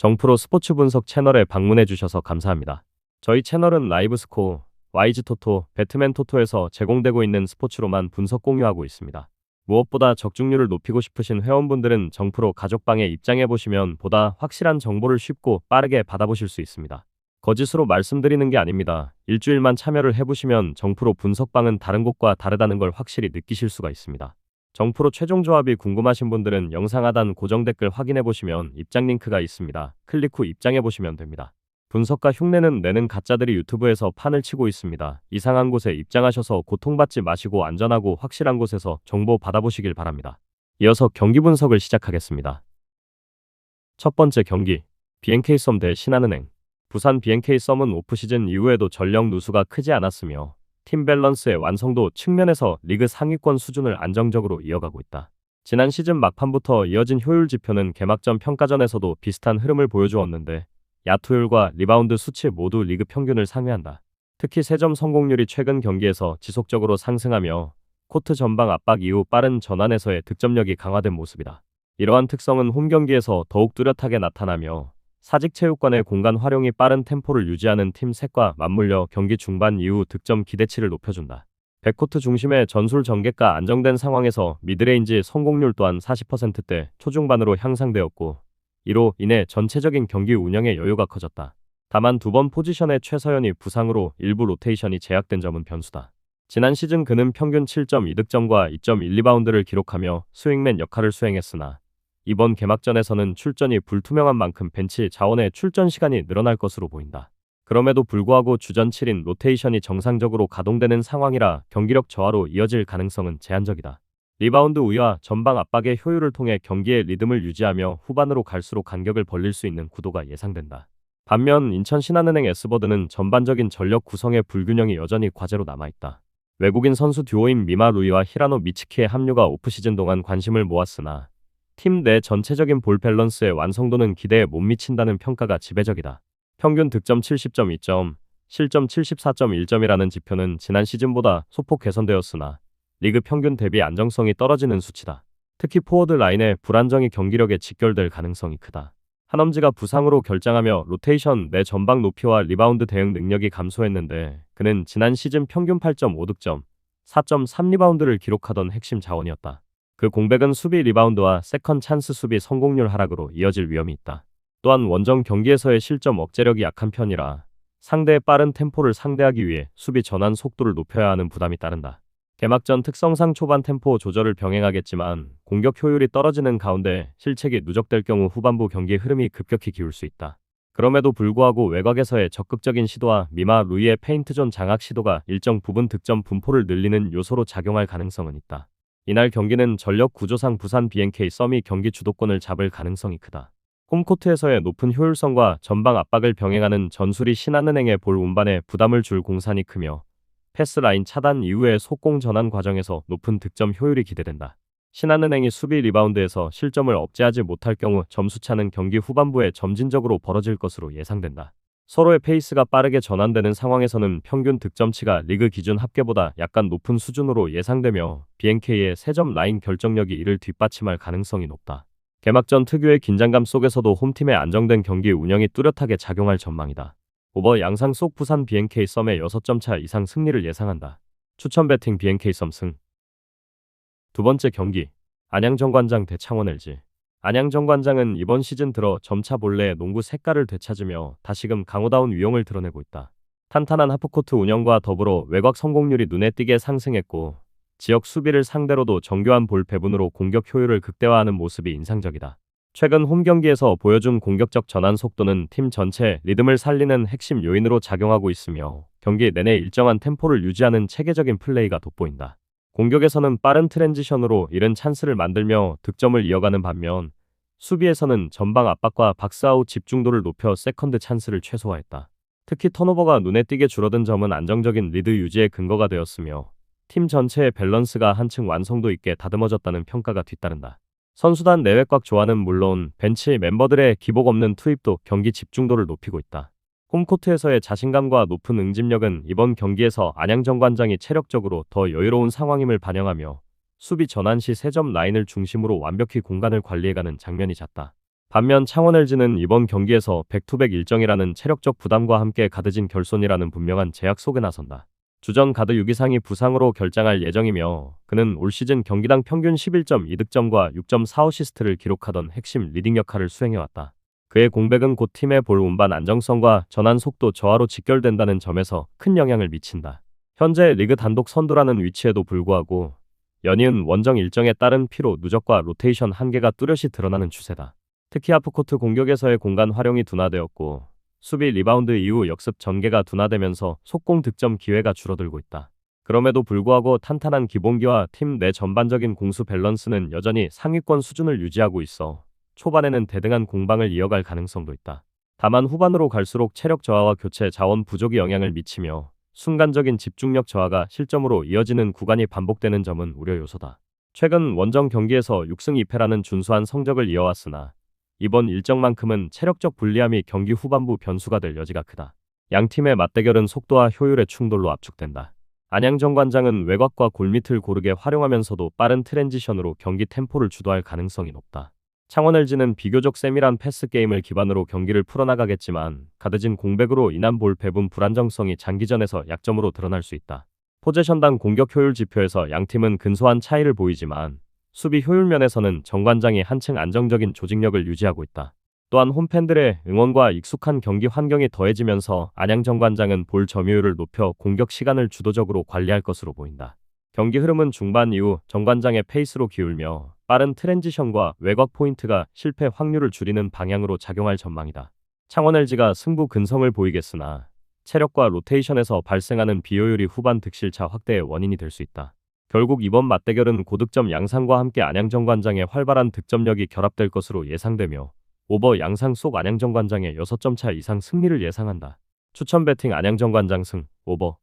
정프로 스포츠 분석 채널에 방문해 주셔서 감사합니다. 저희 채널은 라이브 스코어, YG 토토, 배트맨 토토에서 제공되고 있는 스포츠로만 분석 공유하고 있습니다. 무엇보다 적중률을 높이고 싶으신 회원분들은 정프로 가족방에 입장해 보시면 보다 확실한 정보를 쉽고 빠르게 받아보실 수 있습니다. 거짓으로 말씀드리는 게 아닙니다. 일주일만 참여를 해보시면 정프로 분석방은 다른 곳과 다르다는 걸 확실히 느끼실 수가 있습니다. 정프로 최종 조합이 궁금하신 분들은 영상 하단 고정 댓글 확인해 보시면 입장 링크가 있습니다. 클릭 후 입장해 보시면 됩니다. 분석가 흉내는 내는 가짜들이 유튜브에서 판을 치고 있습니다. 이상한 곳에 입장하셔서 고통받지 마시고 안전하고 확실한 곳에서 정보 받아보시길 바랍니다. 이어서 경기 분석을 시작하겠습니다. 첫 번째 경기, BNK썸 대 신한은행. 부산 BNK썸은 오프시즌 이후에도 전력 누수가 크지 않았으며 팀 밸런스의 완성도 측면에서 리그 상위권 수준을 안정적으로 이어가고 있다. 지난 시즌 막판부터 이어진 효율 지표는 개막전 평가전에서도 비슷한 흐름을 보여주었는데 야투율과 리바운드 수치 모두 리그 평균을 상회한다. 특히 3점 성공률이 최근 경기에서 지속적으로 상승하며 코트 전방 압박 이후 빠른 전환에서의 득점력이 강화된 모습이다. 이러한 특성은 홈 경기에서 더욱 뚜렷하게 나타나며 사직체육관의 공간 활용이 빠른 템포를 유지하는 팀 셋과 맞물려 경기 중반 이후 득점 기대치를 높여준다. 백코트 중심의 전술 전개가 안정된 상황에서 미드레인지 성공률 또한 40%대 초중반으로 향상되었고 이로 인해 전체적인 경기 운영의 여유가 커졌다. 다만 두 번 포지션의 최서연이 부상으로 일부 로테이션이 제약된 점은 변수다. 지난 시즌 그는 평균 7.2득점과 2.1리바운드를 기록하며 스윙맨 역할을 수행했으나 이번 개막전에서는 출전이 불투명한 만큼 벤치 자원의 출전 시간이 늘어날 것으로 보인다. 그럼에도 불구하고 주전 7인 로테이션이 정상적으로 가동되는 상황이라 경기력 저하로 이어질 가능성은 제한적이다. 리바운드 우위와 전방 압박의 효율을 통해 경기의 리듬을 유지하며 후반으로 갈수록 간격을 벌릴 수 있는 구도가 예상된다. 반면 인천 신한은행 S버드는 전반적인 전력 구성의 불균형이 여전히 과제로 남아있다. 외국인 선수 듀오인 미마 루이와 히라노 미츠키의 합류가 오프시즌 동안 관심을 모았으나 팀 내 전체적인 볼 밸런스의 완성도는 기대에 못 미친다는 평가가 지배적이다. 평균 득점 70.2점, 실점 74.1점이라는 지표는 지난 시즌보다 소폭 개선되었으나 리그 평균 대비 안정성이 떨어지는 수치다. 특히 포워드 라인의 불안정이 경기력에 직결될 가능성이 크다. 한엄지가 부상으로 결장하며 로테이션 내 전방 높이와 리바운드 대응 능력이 감소했는데 그는 지난 시즌 평균 8.5득점, 4.3리바운드를 기록하던 핵심 자원이었다. 그 공백은 수비 리바운드와 세컨 찬스 수비 성공률 하락으로 이어질 위험이 있다. 또한 원정 경기에서의 실점 억제력이 약한 편이라 상대의 빠른 템포를 상대하기 위해 수비 전환 속도를 높여야 하는 부담이 따른다. 개막전 특성상 초반 템포 조절을 병행하겠지만 공격 효율이 떨어지는 가운데 실책이 누적될 경우 후반부 경기의 흐름이 급격히 기울 수 있다. 그럼에도 불구하고 외곽에서의 적극적인 시도와 미마 루이의 페인트존 장악 시도가 일정 부분 득점 분포를 늘리는 요소로 작용할 가능성은 있다. 이날 경기는 전력 구조상 부산 BNK썸이 경기 주도권을 잡을 가능성이 크다. 홈코트에서의 높은 효율성과 전방 압박을 병행하는 전술이 신한은행의 볼 운반에 부담을 줄 공산이 크며 패스라인 차단 이후의 속공 전환 과정에서 높은 득점 효율이 기대된다. 신한은행이 수비 리바운드에서 실점을 억제하지 못할 경우 점수차는 경기 후반부에 점진적으로 벌어질 것으로 예상된다. 서로의 페이스가 빠르게 전환되는 상황에서는 평균 득점치가 리그 기준 합계보다 약간 높은 수준으로 예상되며 BNK의 3점 라인 결정력이 이를 뒷받침할 가능성이 높다. 개막전 특유의 긴장감 속에서도 홈팀의 안정된 경기 운영이 뚜렷하게 작용할 전망이다. 오버 양상 속 부산 BNK썸의 6점 차 이상 승리를 예상한다. 추천 배팅 BNK썸 승. 두 번째 경기, 안양정관장 대 창원 LG. 안양정관장은 이번 시즌 들어 점차 본래의 농구 색깔을 되찾으며 다시금 강호다운 위용을 드러내고 있다. 탄탄한 하프코트 운영과 더불어 외곽 성공률이 눈에 띄게 상승했고 지역 수비를 상대로도 정교한 볼 배분으로 공격 효율을 극대화하는 모습이 인상적이다. 최근 홈 경기에서 보여준 공격적 전환 속도는 팀 전체 리듬을 살리는 핵심 요인으로 작용하고 있으며 경기 내내 일정한 템포를 유지하는 체계적인 플레이가 돋보인다. 공격에서는 빠른 트랜지션으로 이른 찬스를 만들며 득점을 이어가는 반면 수비에서는 전방 압박과 박스아웃 집중도를 높여 세컨드 찬스를 최소화했다. 특히 턴오버가 눈에 띄게 줄어든 점은 안정적인 리드 유지의 근거가 되었으며 팀 전체의 밸런스가 한층 완성도 있게 다듬어졌다는 평가가 뒤따른다. 선수단 내외곽 조화는 물론 벤치 멤버들의 기복 없는 투입도 경기 집중도를 높이고 있다. 홈코트에서의 자신감과 높은 응집력은 이번 경기에서 안양정관장이 체력적으로 더 여유로운 상황임을 반영하며 수비 전환 시 3점 라인을 중심으로 완벽히 공간을 관리해가는 장면이 잦다. 반면 창원 LG는 이번 경기에서 백투백 일정이라는 체력적 부담과 함께 가드진 결손이라는 분명한 제약 속에 나선다. 주전 가드 유기상이 부상으로 결장할 예정이며 그는 올 시즌 경기당 평균 11.2득점과 6.4어시스트를 기록하던 핵심 리딩 역할을 수행해왔다. 그의 공백은 곧 팀의 볼 운반 안정성과 전환 속도 저하로 직결된다는 점에서 큰 영향을 미친다. 현재 리그 단독 선두라는 위치에도 불구하고 연이은 원정 일정에 따른 피로 누적과 로테이션 한계가 뚜렷이 드러나는 추세다. 특히 하프코트 공격에서의 공간 활용이 둔화되었고 수비 리바운드 이후 역습 전개가 둔화되면서 속공 득점 기회가 줄어들고 있다. 그럼에도 불구하고 탄탄한 기본기와 팀 내 전반적인 공수 밸런스는 여전히 상위권 수준을 유지하고 있어 초반에는 대등한 공방을 이어갈 가능성도 있다. 다만 후반으로 갈수록 체력 저하와 교체 자원 부족이 영향을 미치며 순간적인 집중력 저하가 실점으로 이어지는 구간이 반복되는 점은 우려 요소다. 최근 원정 경기에서 6승 2패라는 준수한 성적을 이어왔으나 이번 일정만큼은 체력적 불리함이 경기 후반부 변수가 될 여지가 크다. 양 팀의 맞대결은 속도와 효율의 충돌로 압축된다. 안양정관장은 외곽과 골밑을 고르게 활용하면서도 빠른 트랜지션으로 경기 템포를 주도할 가능성이 높다. 창원 LG는 비교적 세밀한 패스 게임을 기반으로 경기를 풀어나가겠지만 가드진 공백으로 인한 볼 배분 불안정성이 장기전에서 약점으로 드러날 수 있다. 포제션당 공격 효율 지표에서 양 팀은 근소한 차이를 보이지만 수비 효율 면에서는 정관장이 한층 안정적인 조직력을 유지하고 있다. 또한 홈팬들의 응원과 익숙한 경기 환경이 더해지면서 안양 정관장은 볼 점유율을 높여 공격 시간을 주도적으로 관리할 것으로 보인다. 경기 흐름은 중반 이후 정관장의 페이스로 기울며 빠른 트랜지션과 외곽 포인트가 실패 확률을 줄이는 방향으로 작용할 전망이다. 창원 LG가 승부 근성을 보이겠으나 체력과 로테이션에서 발생하는 비효율이 후반 득실차 확대의 원인이 될 수 있다. 결국 이번 맞대결은 고득점 양상과 함께 안양정관장의 활발한 득점력이 결합될 것으로 예상되며 오버 양상 속 안양정관장의 6점 차 이상 승리를 예상한다. 추천 배팅 안양정관장 승, 오버.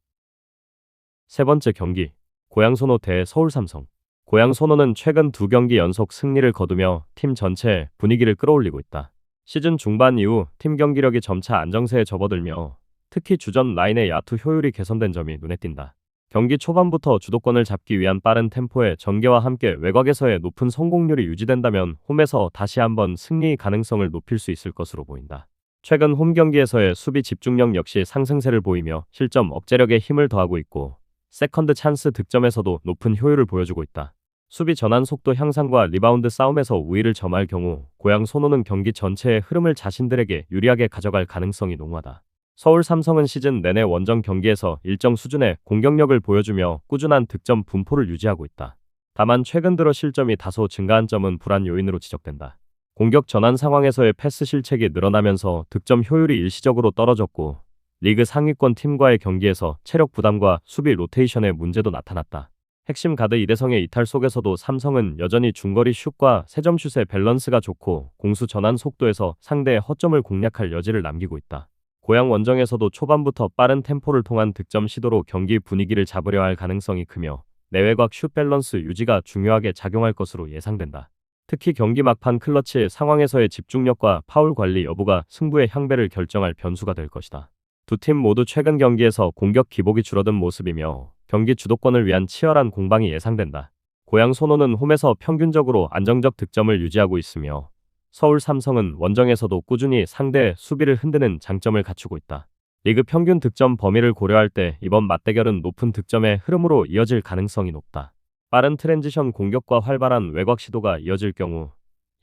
세 번째 경기, 고양소노 대 서울삼성. 고양소노는 최근 2경기 연속 승리를 거두며 팀 전체의 분위기를 끌어올리고 있다. 시즌 중반 이후 팀 경기력이 점차 안정세에 접어들며 특히 주전 라인의 야투 효율이 개선된 점이 눈에 띈다. 경기 초반부터 주도권을 잡기 위한 빠른 템포의 전개와 함께 외곽에서의 높은 성공률이 유지된다면 홈에서 다시 한번 승리 가능성을 높일 수 있을 것으로 보인다. 최근 홈 경기에서의 수비 집중력 역시 상승세를 보이며 실점 억제력에 힘을 더하고 있고 세컨드 찬스 득점에서도 높은 효율을 보여주고 있다. 수비 전환 속도 향상과 리바운드 싸움에서 우위를 점할 경우 고양 소노는 경기 전체의 흐름을 자신들에게 유리하게 가져갈 가능성이 농후하다. 서울 삼성은 시즌 내내 원정 경기에서 일정 수준의 공격력을 보여주며 꾸준한 득점 분포를 유지하고 있다. 다만 최근 들어 실점이 다소 증가한 점은 불안 요인으로 지적된다. 공격 전환 상황에서의 패스 실책이 늘어나면서 득점 효율이 일시적으로 떨어졌고 리그 상위권 팀과의 경기에서 체력 부담과 수비 로테이션의 문제도 나타났다. 핵심 가드 이대성의 이탈 속에서도 삼성은 여전히 중거리 슛과 세점 슛의 밸런스가 좋고 공수 전환 속도에서 상대의 허점을 공략할 여지를 남기고 있다. 고양 원정에서도 초반부터 빠른 템포를 통한 득점 시도로 경기 분위기를 잡으려 할 가능성이 크며 내외곽 슛 밸런스 유지가 중요하게 작용할 것으로 예상된다. 특히 경기 막판 클러치 상황에서의 집중력과 파울 관리 여부가 승부의 향배를 결정할 변수가 될 것이다. 두 팀 모두 최근 경기에서 공격 기복이 줄어든 모습이며 경기 주도권을 위한 치열한 공방이 예상된다. 고양 소노는 홈에서 평균적으로 안정적 득점을 유지하고 있으며 서울 삼성은 원정에서도 꾸준히 상대의 수비를 흔드는 장점을 갖추고 있다. 리그 평균 득점 범위를 고려할 때 이번 맞대결은 높은 득점의 흐름으로 이어질 가능성이 높다. 빠른 트랜지션 공격과 활발한 외곽 시도가 이어질 경우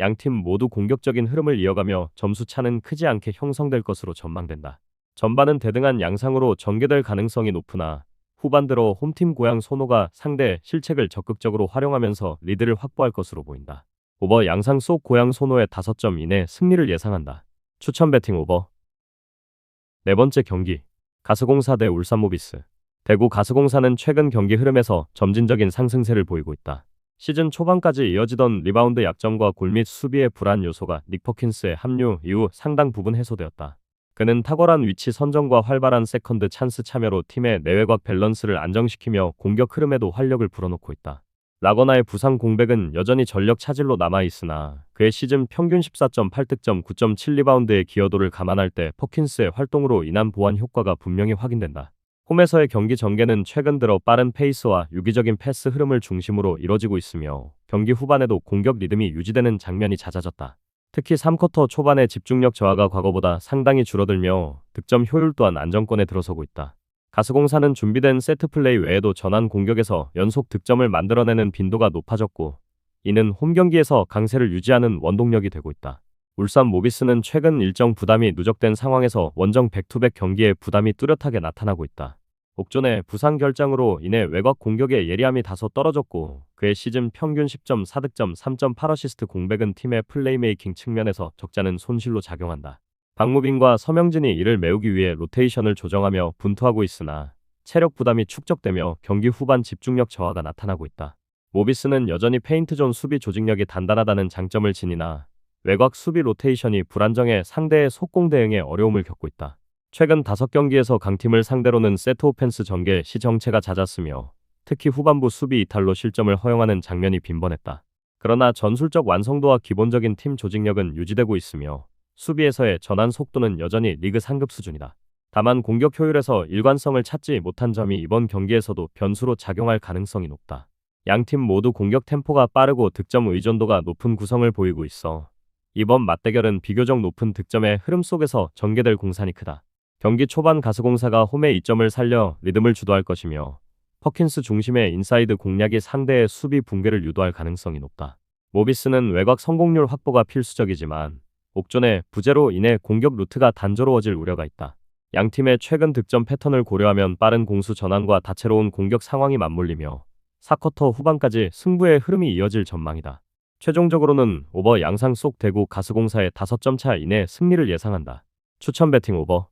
양팀 모두 공격적인 흐름을 이어가며 점수 차는 크지 않게 형성될 것으로 전망된다. 전반은 대등한 양상으로 전개될 가능성이 높으나 후반 들어 홈팀 고양 소노가 상대의 실책을 적극적으로 활용하면서 리드를 확보할 것으로 보인다. 오버 양상 속 고양 소노의 5점 이내 승리를 예상한다. 추천 배팅 오버. 네 번째 경기, 가스공사 대 울산모비스. 대구 가스공사는 최근 경기 흐름에서 점진적인 상승세를 보이고 있다. 시즌 초반까지 이어지던 리바운드 약점과 골밑 수비의 불안 요소가 닉 퍼킨스의 합류 이후 상당 부분 해소되었다. 그는 탁월한 위치 선정과 활발한 세컨드 찬스 참여로 팀의 내외곽 밸런스를 안정시키며 공격 흐름에도 활력을 불어넣고 있다. 라거나의 부상 공백은 여전히 전력 차질로 남아있으나 그의 시즌 평균 14.8득점 9.7리바운드의 기여도를 감안할 때 퍼킨스의 활동으로 인한 보완 효과가 분명히 확인된다. 홈에서의 경기 전개는 최근 들어 빠른 페이스와 유기적인 패스 흐름을 중심으로 이뤄지고 있으며 경기 후반에도 공격 리듬이 유지되는 장면이 잦아졌다. 특히 3쿼터 초반의 집중력 저하가 과거보다 상당히 줄어들며 득점 효율 또한 안정권에 들어서고 있다. 가스공사는 준비된 세트 플레이 외에도 전환 공격에서 연속 득점을 만들어내는 빈도가 높아졌고, 이는 홈 경기에서 강세를 유지하는 원동력이 되고 있다. 울산 모비스는 최근 일정 부담이 누적된 상황에서 원정 백투백 경기에 부담이 뚜렷하게 나타나고 있다. 옥존의 부상 결장으로 인해 외곽 공격의 예리함이 다소 떨어졌고, 그의 시즌 평균 10점 4득점 3.8어시스트 공백은 팀의 플레이메이킹 측면에서 적잖은 손실로 작용한다. 박무빈과 서명진이 이를 메우기 위해 로테이션을 조정하며 분투하고 있으나 체력 부담이 축적되며 경기 후반 집중력 저하가 나타나고 있다. 모비스는 여전히 페인트존 수비 조직력이 단단하다는 장점을 지니나 외곽 수비 로테이션이 불안정해 상대의 속공 대응에 어려움을 겪고 있다. 최근 5경기에서 강팀을 상대로는 세트 오펜스 전개 시 정체가 잦았으며 특히 후반부 수비 이탈로 실점을 허용하는 장면이 빈번했다. 그러나 전술적 완성도와 기본적인 팀 조직력은 유지되고 있으며 수비에서의 전환 속도는 여전히 리그 상급 수준이다. 다만 공격 효율에서 일관성을 찾지 못한 점이 이번 경기에서도 변수로 작용할 가능성이 높다. 양팀 모두 공격 템포가 빠르고 득점 의존도가 높은 구성을 보이고 있어 이번 맞대결은 비교적 높은 득점의 흐름 속에서 전개될 공산이 크다. 경기 초반 가스공사가 홈의 이점을 살려 리듬을 주도할 것이며 퍼킨스 중심의 인사이드 공략이 상대의 수비 붕괴를 유도할 가능성이 높다. 모비스는 외곽 성공률 확보가 필수적이지만 옥존의 부재로 인해 공격 루트가 단조로워질 우려가 있다. 양팀의 최근 득점 패턴을 고려하면 빠른 공수 전환과 다채로운 공격 상황이 맞물리며 4쿼터 후반까지 승부의 흐름이 이어질 전망이다. 최종적으로는 오버 양상 속 대구 가스공사의 5점 차 이내 승리를 예상한다. 추천 배팅 오버.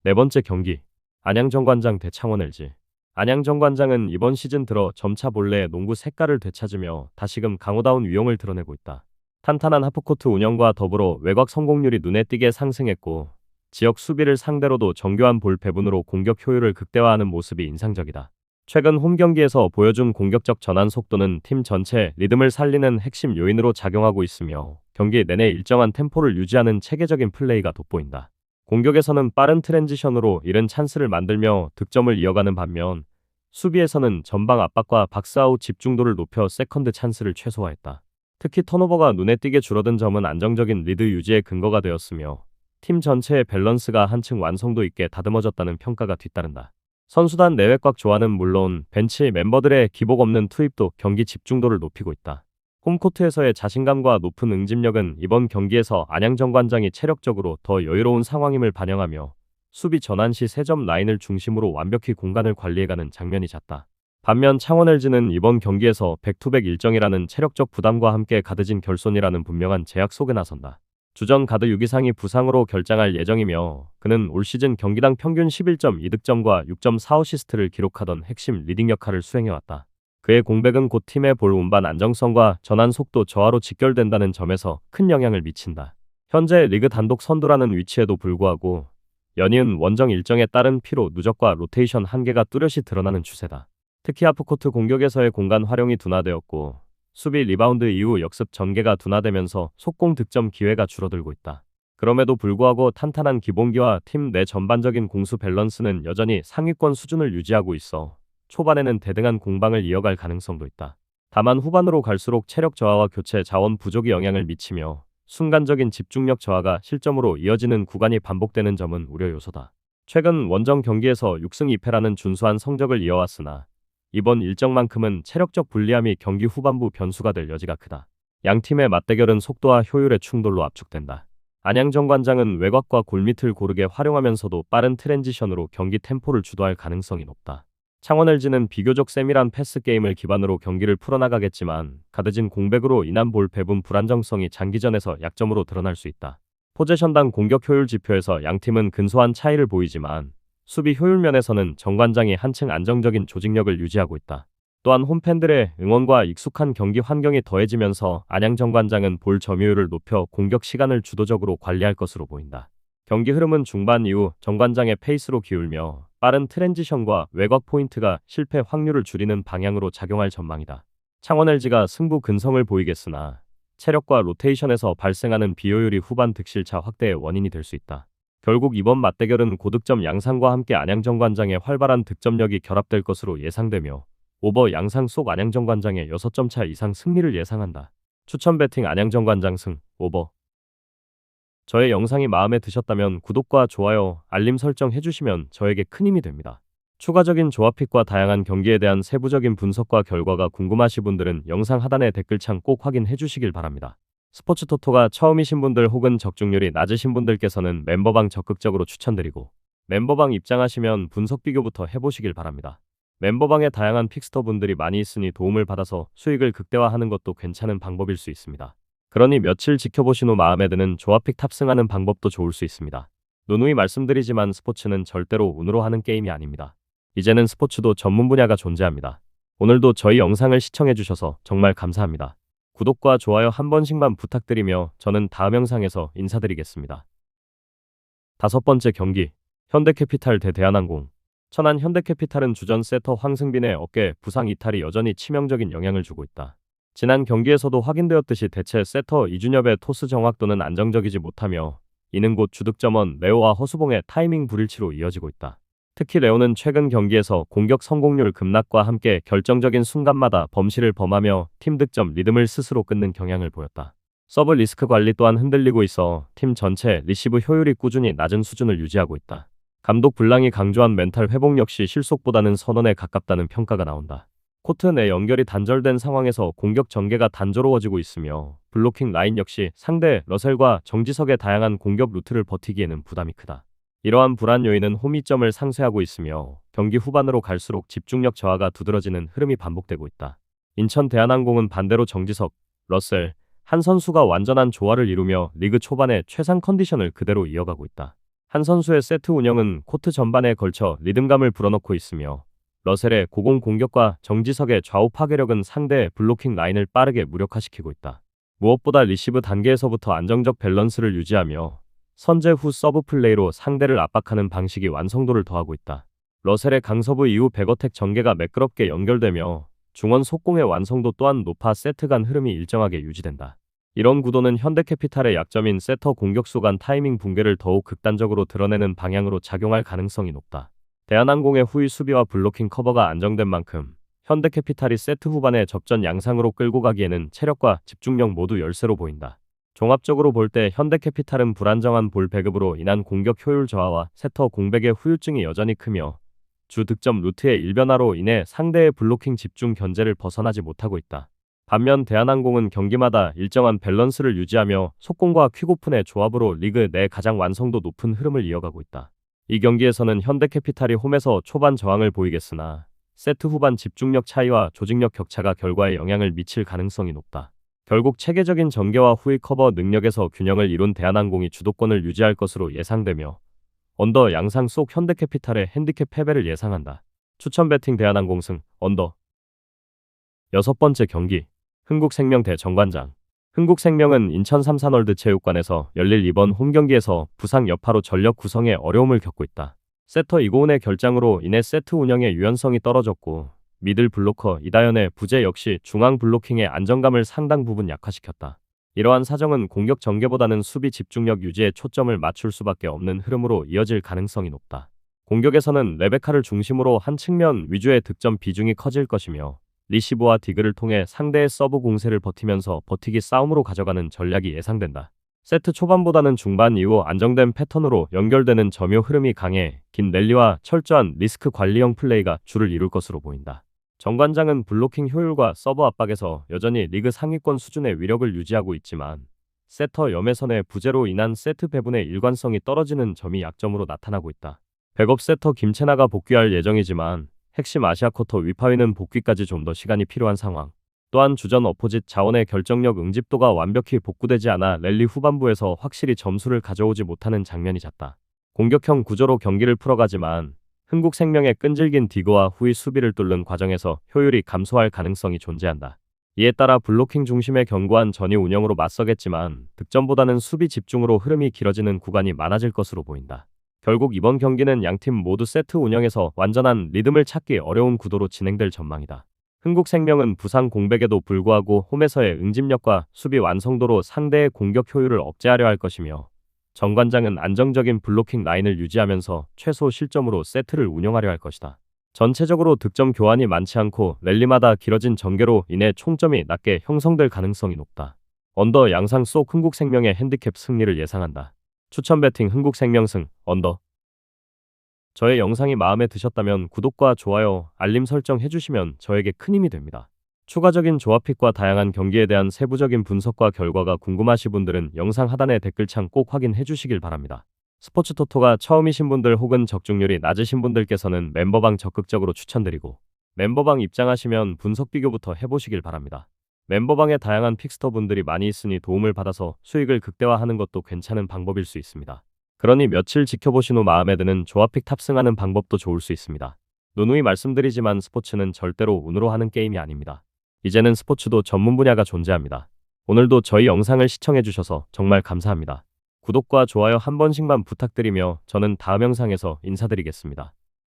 네 번째 경기, 안양정관장 대 창원 LG. 안양정관장은 이번 시즌 들어 점차 본래의 농구 색깔을 되찾으며 다시금 강호다운 위용을 드러내고 있다. 탄탄한 하프코트 운영과 더불어 외곽 성공률이 눈에 띄게 상승했고, 지역 수비를 상대로도 정교한 볼 배분으로 공격 효율을 극대화하는 모습이 인상적이다. 최근 홈 경기에서 보여준 공격적 전환 속도는 팀 전체 리듬을 살리는 핵심 요인으로 작용하고 있으며 경기 내내 일정한 템포를 유지하는 체계적인 플레이가 돋보인다. 공격에서는 빠른 트랜지션으로 이른 찬스를 만들며 득점을 이어가는 반면 수비에서는 전방 압박과 박스아웃 집중도를 높여 세컨드 찬스를 최소화했다. 특히 턴오버가 눈에 띄게 줄어든 점은 안정적인 리드 유지의 근거가 되었으며 팀 전체의 밸런스가 한층 완성도 있게 다듬어졌다는 평가가 뒤따른다. 선수단 내외곽 조화는 물론 벤치 멤버들의 기복 없는 투입도 경기 집중도를 높이고 있다. 홈코트에서의 자신감과 높은 응집력은 이번 경기에서 안양정관장이 체력적으로 더 여유로운 상황임을 반영하며 수비 전환 시 3점 라인을 중심으로 완벽히 공간을 관리해가는 장면이 잦다. 반면 창원 LG는 이번 경기에서 백투백 일정이라는 체력적 부담과 함께 가드진 결손이라는 분명한 제약 속에 나선다. 주전 가드 유기상이 부상으로 결장할 예정이며 그는 올 시즌 경기당 평균 11.2득점과 6.4어시스트를 기록하던 핵심 리딩 역할을 수행해왔다. 그의 공백은 곧 팀의 볼 운반 안정성과 전환 속도 저하로 직결된다는 점에서 큰 영향을 미친다. 현재 리그 단독 선두라는 위치에도 불구하고 연이은 원정 일정에 따른 피로 누적과 로테이션 한계가 뚜렷이 드러나는 추세다. 특히 하프코트 공격에서의 공간 활용이 둔화되었고 수비 리바운드 이후 역습 전개가 둔화되면서 속공 득점 기회가 줄어들고 있다. 그럼에도 불구하고 탄탄한 기본기와 팀 내 전반적인 공수 밸런스는 여전히 상위권 수준을 유지하고 있어 초반에는 대등한 공방을 이어갈 가능성도 있다. 다만 후반으로 갈수록 체력 저하와 교체 자원 부족이 영향을 미치며 순간적인 집중력 저하가 실점으로 이어지는 구간이 반복되는 점은 우려 요소다. 최근 원정 경기에서 6승 2패라는 준수한 성적을 이어왔으나 이번 일정만큼은 체력적 불리함이 경기 후반부 변수가 될 여지가 크다. 양팀의 맞대결은 속도와 효율의 충돌로 압축된다. 안양정관장은 외곽과 골밑을 고르게 활용하면서도 빠른 트랜지션으로 경기 템포를 주도할 가능성이 높다. 창원 LG는 비교적 세밀한 패스 게임을 기반으로 경기를 풀어나가겠지만 가드진 공백으로 인한 볼 배분 불안정성이 장기전에서 약점으로 드러날 수 있다. 포제션당 공격 효율 지표에서 양팀은 근소한 차이를 보이지만 수비 효율 면에서는 정관장이 한층 안정적인 조직력을 유지하고 있다. 또한 홈팬들의 응원과 익숙한 경기 환경이 더해지면서 안양 정관장은 볼 점유율을 높여 공격 시간을 주도적으로 관리할 것으로 보인다. 경기 흐름은 중반 이후 정관장의 페이스로 기울며 빠른 트랜지션과 외곽 포인트가 실패 확률을 줄이는 방향으로 작용할 전망이다. 창원 LG가 승부 근성을 보이겠으나 체력과 로테이션에서 발생하는 비효율이 후반 득실차 확대의 원인이 될 수 있다. 결국 이번 맞대결은 고득점 양상과 함께 안양정관장의 활발한 득점력이 결합될 것으로 예상되며 오버 양상 속 안양정관장의 6점 차 이상 승리를 예상한다. 추천 배팅 안양정관장 승. 오버. 저의 영상이 마음에 드셨다면 구독과 좋아요, 알림 설정 해주시면 저에게 큰 힘이 됩니다. 추가적인 조합픽과 다양한 경기에 대한 세부적인 분석과 결과가 궁금하신 분들은 영상 하단의 댓글창 꼭 확인해 주시길 바랍니다. 스포츠 토토가 처음이신 분들 혹은 적중률이 낮으신 분들께서는 멤버방 적극적으로 추천드리고, 멤버방 입장하시면 분석 비교부터 해보시길 바랍니다. 멤버방에 다양한 픽스터 분들이 많이 있으니 도움을 받아서 수익을 극대화하는 것도 괜찮은 방법일 수 있습니다. 그러니 며칠 지켜보신 후 마음에 드는 조합픽 탑승하는 방법도 좋을 수 있습니다. 누누이 말씀드리지만 스포츠는 절대로 운으로 하는 게임이 아닙니다. 이제는 스포츠도 전문 분야가 존재합니다. 오늘도 저희 영상을 시청해주셔서 정말 감사합니다. 구독과 좋아요 한 번씩만 부탁드리며 저는 다음 영상에서 인사드리겠습니다. 다섯 번째 경기, 현대캐피탈 대 대한항공. 천안 현대캐피탈은 주전 세터 황승빈의 어깨 부상 이탈이 여전히 치명적인 영향을 주고 있다. 지난 경기에서도 확인되었듯이 대체 세터 이준엽의 토스 정확도는 안정적이지 못하며 이는 곧 주득점원 레오와 허수봉의 타이밍 불일치로 이어지고 있다. 특히 레오는 최근 경기에서 공격 성공률 급락과 함께 결정적인 순간마다 범실을 범하며 팀 득점 리듬을 스스로 끊는 경향을 보였다. 서브 리스크 관리 또한 흔들리고 있어 팀 전체 리시브 효율이 꾸준히 낮은 수준을 유지하고 있다. 감독 블랑이 강조한 멘탈 회복 역시 실속보다는 선언에 가깝다는 평가가 나온다. 코트 내 연결이 단절된 상황에서 공격 전개가 단조로워지고 있으며 블로킹 라인 역시 상대 러셀과 정지석의 다양한 공격 루트를 버티기에는 부담이 크다. 이러한 불안 요인은 호미점을 상쇄하고 있으며 경기 후반으로 갈수록 집중력 저하가 두드러지는 흐름이 반복되고 있다. 인천 대한항공은 반대로 정지석, 러셀, 한 선수가 완전한 조화를 이루며 리그 초반에 최상 컨디션을 그대로 이어가고 있다. 한 선수의 세트 운영은 코트 전반에 걸쳐 리듬감을 불어넣고 있으며 러셀의 고공 공격과 정지석의 좌우 파괴력은 상대의 블로킹 라인을 빠르게 무력화시키고 있다. 무엇보다 리시브 단계에서부터 안정적 밸런스를 유지하며 선제 후 서브 플레이로 상대를 압박하는 방식이 완성도를 더하고 있다. 러셀의 강서브 이후 백어택 전개가 매끄럽게 연결되며 중원 속공의 완성도 또한 높아 세트 간 흐름이 일정하게 유지된다. 이런 구도는 현대캐피탈의 약점인 세터 공격수 간 타이밍 붕괴를 더욱 극단적으로 드러내는 방향으로 작용할 가능성이 높다. 대한항공의 후위 수비와 블로킹 커버가 안정된 만큼 현대캐피탈이 세트 후반에 접전 양상으로 끌고 가기에는 체력과 집중력 모두 열세로 보인다. 종합적으로 볼 때 현대캐피탈은 불안정한 볼 배급으로 인한 공격 효율 저하와 세터 공백의 후유증이 여전히 크며 주 득점 루트의 일변화로 인해 상대의 블로킹 집중 견제를 벗어나지 못하고 있다. 반면 대한항공은 경기마다 일정한 밸런스를 유지하며 속공과 퀵오픈의 조합으로 리그 내 가장 완성도 높은 흐름을 이어가고 있다. 이 경기에서는 현대캐피탈이 홈에서 초반 저항을 보이겠으나 세트 후반 집중력 차이와 조직력 격차가 결과에 영향을 미칠 가능성이 높다. 결국 체계적인 전개와 후위 커버 능력에서 균형을 이룬 대한항공이 주도권을 유지할 것으로 예상되며 언더 양상 속 현대캐피탈의 핸디캡 패배를 예상한다. 추천 배팅 대한항공 승, 언더. 여섯 번째 경기, 흥국생명 대 정관장. 흥국생명은 인천 삼산월드체육관에서 열릴 이번 홈경기에서 부상 여파로 전력 구성에 어려움을 겪고 있다. 세터 이고은의 결장으로 인해 세트 운영의 유연성이 떨어졌고 미들 블로커 이다연의 부재 역시 중앙 블로킹의 안정감을 상당 부분 약화시켰다. 이러한 사정은 공격 전개보다는 수비 집중력 유지에 초점을 맞출 수밖에 없는 흐름으로 이어질 가능성이 높다. 공격에서는 레베카를 중심으로 한 측면 위주의 득점 비중이 커질 것이며 리시브와 디그를 통해 상대의 서브 공세를 버티면서 버티기 싸움으로 가져가는 전략이 예상된다. 세트 초반보다는 중반 이후 안정된 패턴으로 연결되는 점유 흐름이 강해 긴 랠리와 철저한 리스크 관리형 플레이가 주를 이룰 것으로 보인다. 정관장은 블로킹 효율과 서브 압박에서 여전히 리그 상위권 수준의 위력을 유지하고 있지만 세터 염혜선의 부재로 인한 세트 배분의 일관성이 떨어지는 점이 약점으로 나타나고 있다. 백업 세터 김채나가 복귀할 예정이지만 핵심 아시아쿼터 위파위는 복귀까지 좀 더 시간이 필요한 상황. 또한 주전 어포짓 자원의 결정력 응집도가 완벽히 복구되지 않아 랠리 후반부에서 확실히 점수를 가져오지 못하는 장면이 잦다. 공격형 구조로 경기를 풀어가지만 흥국생명의 끈질긴 디그와 후위 수비를 뚫는 과정에서 효율이 감소할 가능성이 존재한다. 이에 따라 블로킹 중심의 견고한 전위 운영으로 맞서겠지만 득점보다는 수비 집중으로 흐름이 길어지는 구간이 많아질 것으로 보인다. 결국 이번 경기는 양팀 모두 세트 운영에서 완전한 리듬을 찾기 어려운 구도로 진행될 전망이다. 흥국생명은 부상 공백에도 불구하고 홈에서의 응집력과 수비 완성도로 상대의 공격 효율을 억제하려 할 것이며 정관장은 안정적인 블로킹 라인을 유지하면서 최소 실점으로 세트를 운영하려 할 것이다. 전체적으로 득점 교환이 많지 않고 랠리마다 길어진 전개로 인해 총점이 낮게 형성될 가능성이 높다. 언더 양상 속 흥국생명의 핸디캡 승리를 예상한다. 추천 배팅 흥국생명 승 언더. 저의 영상이 마음에 드셨다면 구독과 좋아요, 알림 설정 해주시면 저에게 큰 힘이 됩니다. 추가적인 조합픽과 다양한 경기에 대한 세부적인 분석과 결과가 궁금하신 분들은 영상 하단의 댓글창 꼭 확인해 주시길 바랍니다. 스포츠 토토가 처음이신 분들 혹은 적중률이 낮으신 분들께서는 멤버방 적극적으로 추천드리고, 멤버방 입장하시면 분석 비교부터 해보시길 바랍니다. 멤버방에 다양한 픽스터 분들이 많이 있으니 도움을 받아서 수익을 극대화하는 것도 괜찮은 방법일 수 있습니다. 그러니 며칠 지켜보신 후 마음에 드는 조합픽 탑승하는 방법도 좋을 수 있습니다. 누누이 말씀드리지만 스포츠는 절대로 운으로 하는 게임이 아닙니다. 이제는 스포츠도 전문 분야가 존재합니다. 오늘도 저희 영상을 시청해주셔서 정말 감사합니다. 구독과 좋아요 한 번씩만 부탁드리며 저는 다음 영상에서 인사드리겠습니다.